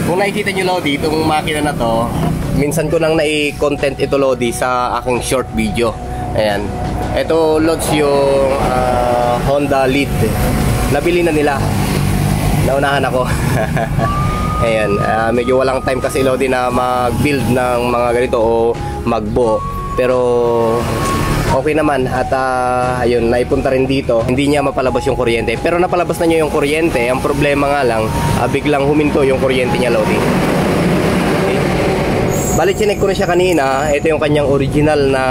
Kung nakikita nyo Lodi, itong makina na to, minsan ko nang nai-content ito Lodi sa aking short video. Ayan. Ito Lods yung Honda Lead. Nabili na nila. Naunahan ako. Ayan. Medyo walang time kasi Lodi na mag-build ng mga ganito o magbuo. Pero okay naman at ayun, naipunta rin dito. Hindi niya mapalabas yung kuryente. Pero napalabas na niya yung kuryente. Ang problema nga lang, biglang huminto yung kuryente niya Lodi. Okay. Bali, chinek ko na siya kanina. Ito yung kanyang original na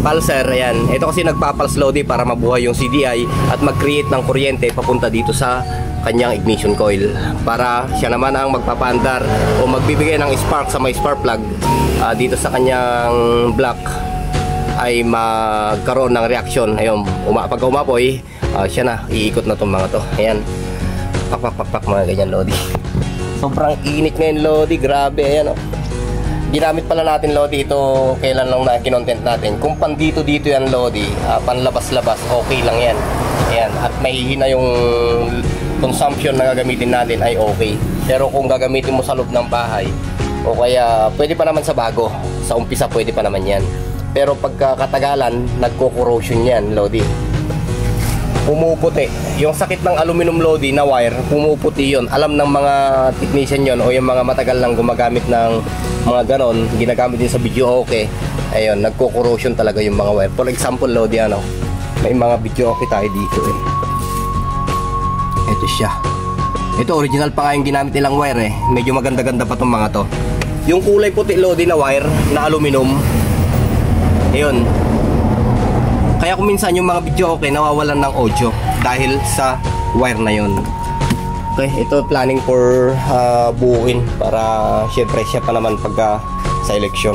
pulser. Ayan. Ito kasi nagpapulse Lodi para mabuhay yung CDI at mag-create ng kuryente papunta dito sa kanyang ignition coil para siya naman ang magpapaandar o magbibigay ng spark sa may spark plug dito sa kanyang block ay magkaroon ng reaction. Ayun, pag umapoy, siya na, iikot na itong mga to. Ayan, pak mga ganyan Lodi. Sobrang init ngayon Lodi, grabe. Ayan, ginamit pala natin Lodi ito kailan lang na kinontent natin. Kung pandito yan Lodi, panlabas-labas, okay lang yan. Ayan, at mahihina yung consumption na gagamitin natin ay okay. Pero kung gagamitin mo sa loob ng bahay o kaya pwede pa naman sa bago, sa umpisa pwede pa naman yan. Pero pagkakatagalan, nagko-corrosion yan Lodi. Pumuputi. Yung sakit ng aluminum Lodi na wire, pumuputi yun. Alam ng mga technician yon o yung mga matagal lang gumagamit ng mga ganon, ginagamit din sa video okay. Ayun, nagko-corrosion talaga yung mga wire. For example Lodi, may mga video okay tayo dito Ito siya. Ito original pa nga yung ginamit nilang wire Medyo maganda-ganda pa tong mga to. Yung kulay puti Lodi na wire na aluminum. Ayun. Kaya kung minsan yung mga video okay nawawalan ng audio dahil sa wire na yun. Okay, ito planning for buuin para syempre siya pa naman pagka sa election.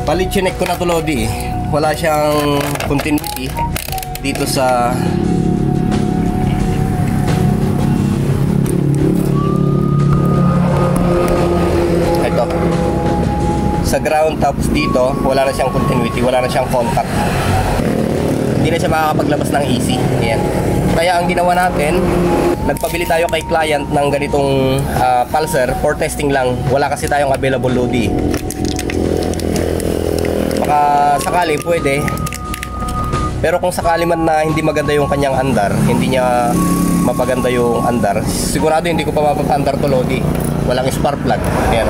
Bali, chinek ko na to Lodi. Wala siyang continuity dito sa ito sa ground, tapos dito wala na siyang continuity, wala na siyang contact. Hindi na siya makakapaglabas ng AC. Ayan. Kaya ang ginawa natin, nagpabili tayo kay client ng ganitong pulser for testing lang. Wala kasi tayong available Lodi. Baka sakali pwede, pero kung sakali man na hindi maganda yung kanyang andar, hindi niya mapaganda yung andar, sigurado hindi ko pa mapapandar to Lodi. Walang spark plug. Ayan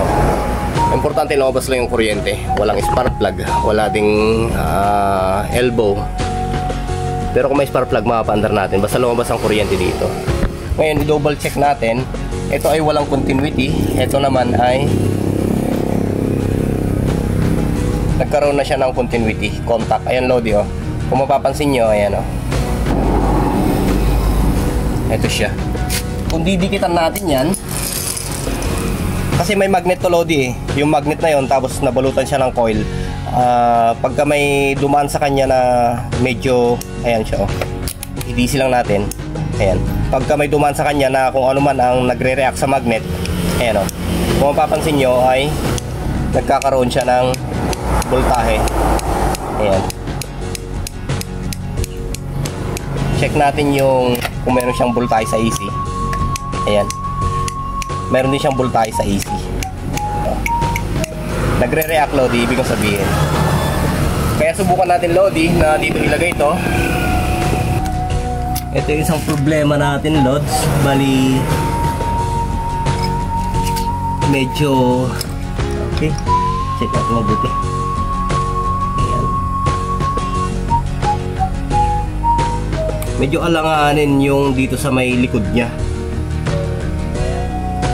importante lumabas lang yung kuryente. Walang spark plug, wala ding elbow. Pero kung may spark plug, mapapandar natin basta lumabas ang kuryente dito. Ngayon, i-double check natin. Ito ay walang continuity. Ito naman ay nagkaroon na siya ng continuity, contact. Ayan Lodi Kung mapapansin nyo, ayan ito siya. Kung didikitan natin yan, kasi may magnet to Lodi yung magnet na yon, tapos nabalutan siya ng coil. Pagka may dumaan sa kanya na medyo, ayan siya i-DC lang natin. Ayan, pagka may dumaan sa kanya na kung ano man ang nagre-react sa magnet, ayan kung mapapansin nyo ay nagkakaroon siya ng voltahe. Ayan. Check natin yung kung meron siyang voltahe sa AC. Ayan. Meron din siyang voltahe sa AC. Nagre-react Lodi, ibig kong sabihin. Kaya subukan natin Lodi na dito ilagay ito. Ito yung isang problema natin Lods. Bali medyo okay. Check natin mabuti. Medyo alanganin yung dito sa may likod niya.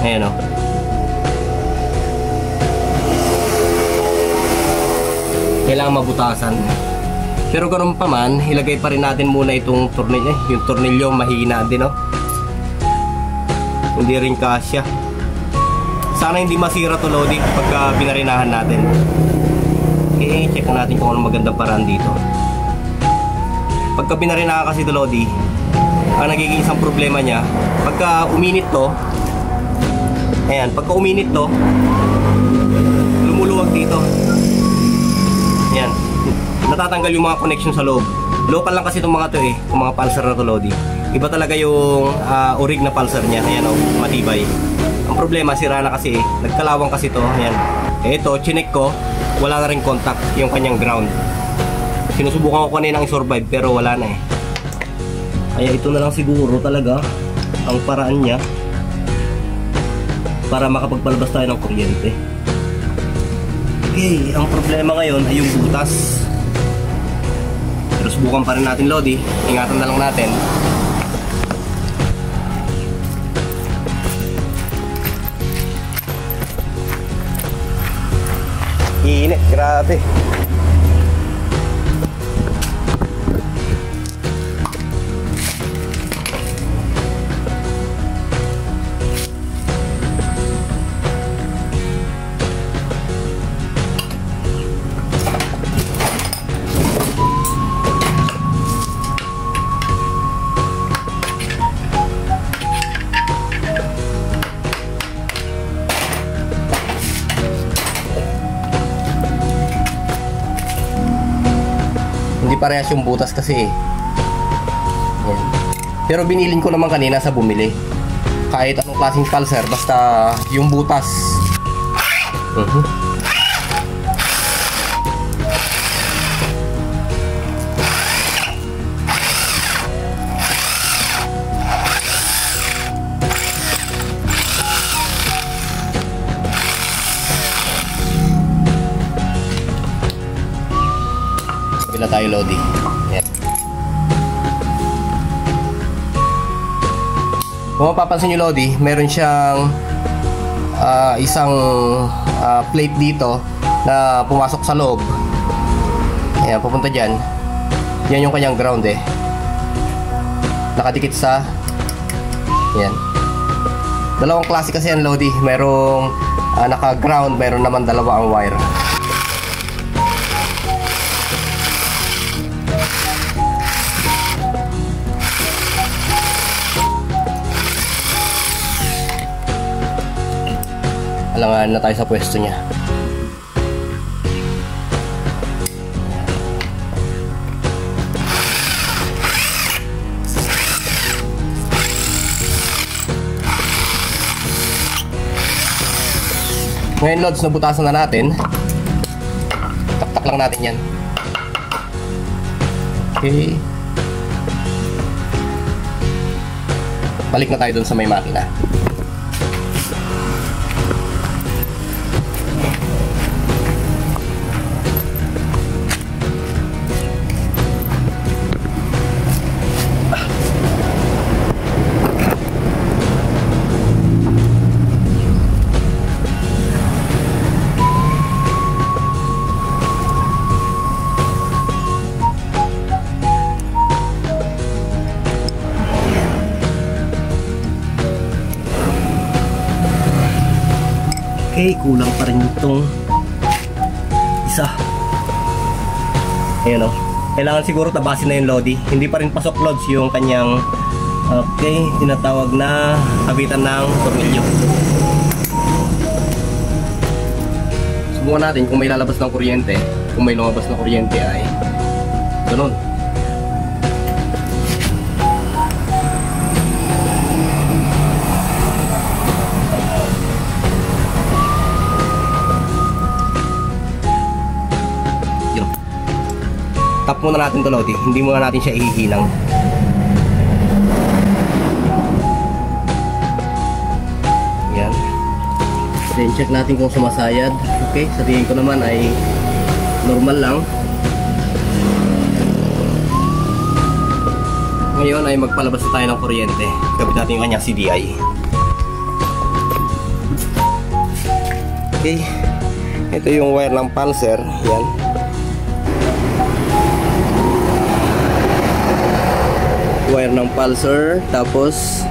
Ayan kailangan mabutasan. Pero ganoon pa man, ilagay pa rin natin muna itong tornilyo. Yung tornilyo mahina din hindi rin kasya. Sana hindi masira to Lodi pagka binarinahan natin. Okay, check natin kung anong magandang paraan dito. Pagka binarinahan kasi to Lodi, ang nagiging isang problema niya, pagka uminit to, ayan, pagka uminit to, lumuluwag dito. natatanggal yung mga connection sa loob. Local lang kasi itong mga to eh, yung mga pulsar na to, Lodi. Iba talaga yung orig na pulsar niya. Ayan oh, matibay. Ang problema, sira na kasi eh. Nagkalawang kasi to. Ayan. Eh ito, chinek ko, wala na rin contact yung kanyang ground. Sinusubukan ko kanina ang survive pero wala na eh. Kaya ito na lang siguro talaga ang paraan niya para makapagpalabas tayo ng kuryente. Okay, ang problema ngayon ay yung butas. Pero subukan pa rin natin, Lodi. Ingatan na lang natin. Init, grabe. Hindi parehas yung butas kasi eh. Yan. Pero binilin ko naman kanina sa bumili. Kahit anong klaseng pulsar, basta yung butas. Bila tayo, Lodi. Yan. Kung mapapansin nyo, Lodi, meron siyang isang plate dito na pumasok sa loob. Ayan, pupunta dyan. Yan yung kanyang ground eh. Nakadikit sa yan. Dalawang klase kasi yan, Lodi. Merong naka-ground, meron naman dalawa ang wire. Alangan na tayo sa pwesto niya. Ngayon, Lods, nabutasan na natin. Taktak lang natin yan. Okay. Balik na tayo dun sa may makina. Okay, kulang pa rin itong isa. Ayan o. Kailangan siguro tabasin na yung Lodi. Hindi pa rin pasok, Lods, yung kanyang tinatawag na kabitan ng tornilyo. Subukan natin kung may lalabas ng kuryente. Kung may lumabas na kuryente ay ganun. Tap muna natin to, Lodi. Hindi muna natin siya ihihinang. Yan. Then check natin kung sumasayad. Okay, sa tingin ko naman ay normal lang. Ngayon ay magpalabas na tayo ng kuryente. Kabit natin yung kanyang CDI. Okay. Ito yung wire ng pulsar. Yan. Wire ng pulsar, tapos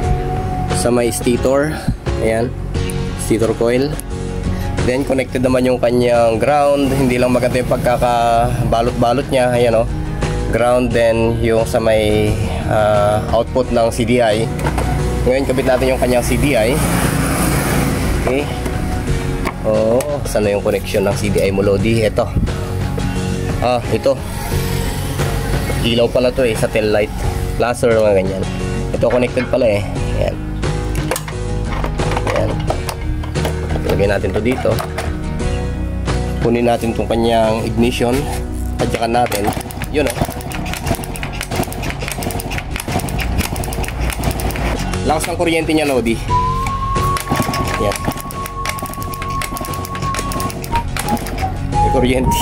sa may stator, ayan, stator coil. Then connected naman yung kanyang ground. Hindi lang maganda yung pagkakabalot-balot niya, ayan o, ground. Then yung sa may output ng CDI. Ngayon kabit natin yung kanyang CDI. Okay. Oh, saan na yung connection ng CDI mo, Lodi? Ito. Ito. Ilaw pala to sa tail light. Laser, mga ganyan. Ito connected pala Ayan. Ayan. Lagay natin to dito. Kunin natin tong kanyang ignition. Adyakan natin. Yun Lakas ng kuryente niya, Lodi. Ayan. May kuryente.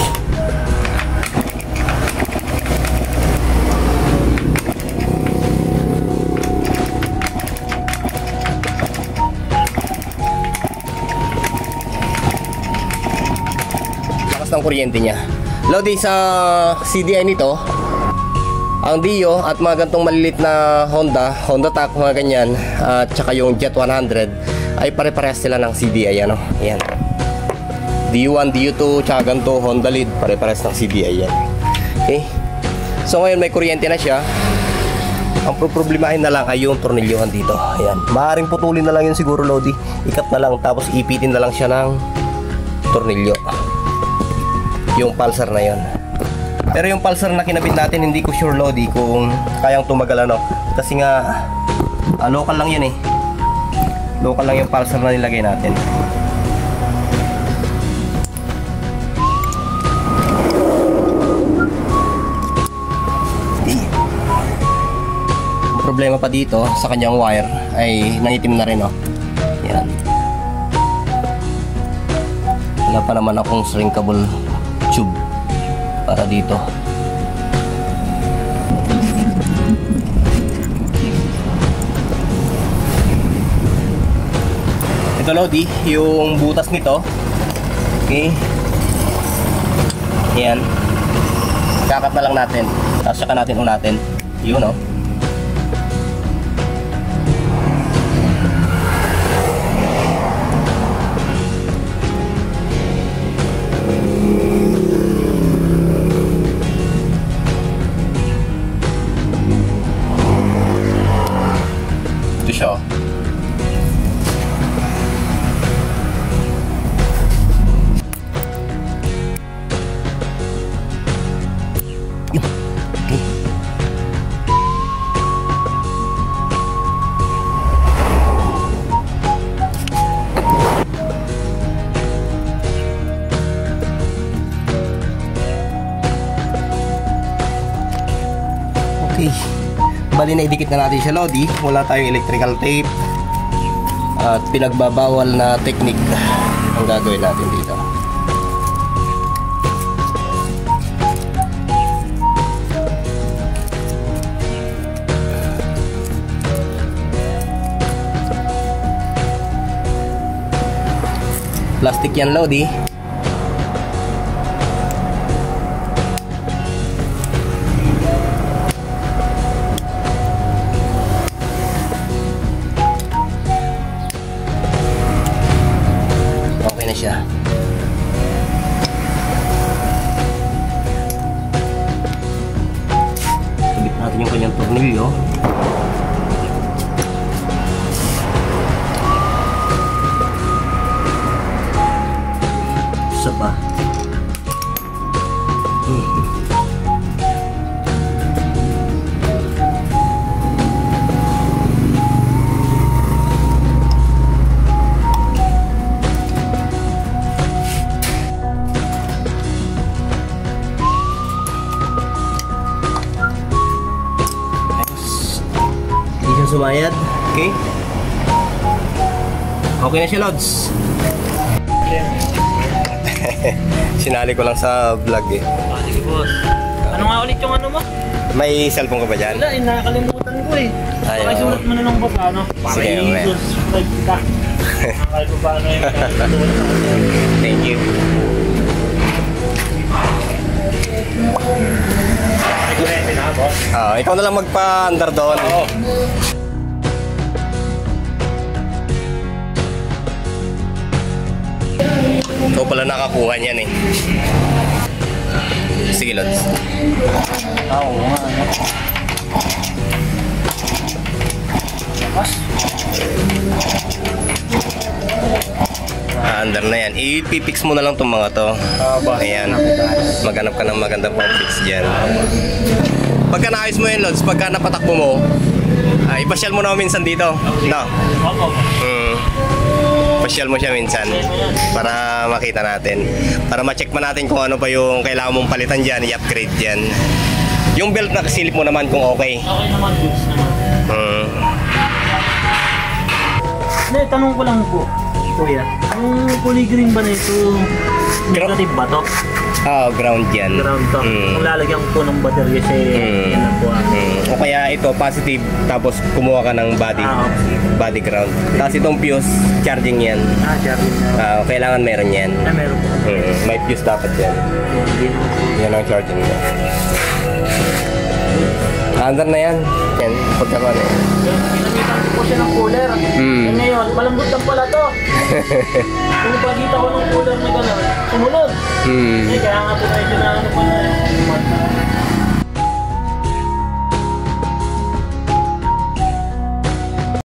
Ng kuryente niya. Lodi, sa CDI nito, ang Dio at mga gantong malilit na Honda TAC, mga ganyan, at saka yung Jet 100 ay pare-parehas sila ng CDI. Ayan. DU1, DU2, tsaka ganito Honda Lead, pare-parehas ng CDI yan. Okay. So ngayon may kuryente na siya. Ang problemahin na lang ay yung tornilyohan dito. Ayan. Maaaring putulin na lang yun siguro, Lodi. Ikat na lang, tapos ipitin na lang siya ng tornilyo. Yung pulsar na yon. Pero yung pulsar na kinabit natin, hindi ko sure, Lodi, kung kayang tumagal kasi nga local lang yun local lang yung pulsar na nilagay natin. Ang problema pa dito sa kanyang wire ay nangitim na rin Yan. Wala pa naman akong shrinkable tube para dito. Ito, Lodi, yung butas nito. Okay. Ayan. Kakat na lang natin. Tapos saka natin unatin. Yun siya. Okay. Bali na idikit na natin siya, Lodi. Wala tayong electrical tape at pinagbabawal na technique ang gagawin natin dito. Plastic yan, Lodi. Siya. Sabit natin yung kanyang tornilyo. Isa pa. Sumayad. Okay. Okay na siya, Lods. Sinali ko lang sa vlog Sige, boss. Ano nga ulit yung mo? May cellphone ka ba dyan? Wala, nakakalimutan ko Ayaw. Pakisulat mo na lang, boss, para sige, i-subscribe kita. Nakakal ko paano yung Thank you. Sigurete na, boss. Ikaw na lang magpa-andar doon. Oo. Ikaw pala nakakuha niyan Sige, Lods. Oo nga, Andar na yan. I-fix mo na lang itong mga to. Ayan. Maghanap ka ng magandang pang fix dyan. pagka naayos mo yung loads, pagka napatakbo mo, ipasyal mo na minsan dito. No? Opo. Pasyal mo siya minsan para makita natin. Para ma-check pa natin kung ano pa yung kailangan mong palitan dyan, i-upgrade dyan. Yung belt na kasilip mo naman kung okay. Okay naman, goods naman. Hindi, tanong ko lang po, kuya. Yung kulay green ba na ito, negative ba to? Ground yan. Ground to. Kung lalagyan ko po ng battery kasi yan lang po. O kaya ito, positive, tapos kumuha ka ng body. Okay. Body ground. Tapos itong fuse, charging yan. Charging na. Kailangan meron yan. Meron po. May fuse dapat yan. Yan ang charging mo. Under na yan. Yan, pagkaman eh. Ginamitan ko po siya ng cooler. Eh ngayon, malambot lang pala to. Kung pagkita ko ng cooler na gano'n, sumunod. Eh kaya nga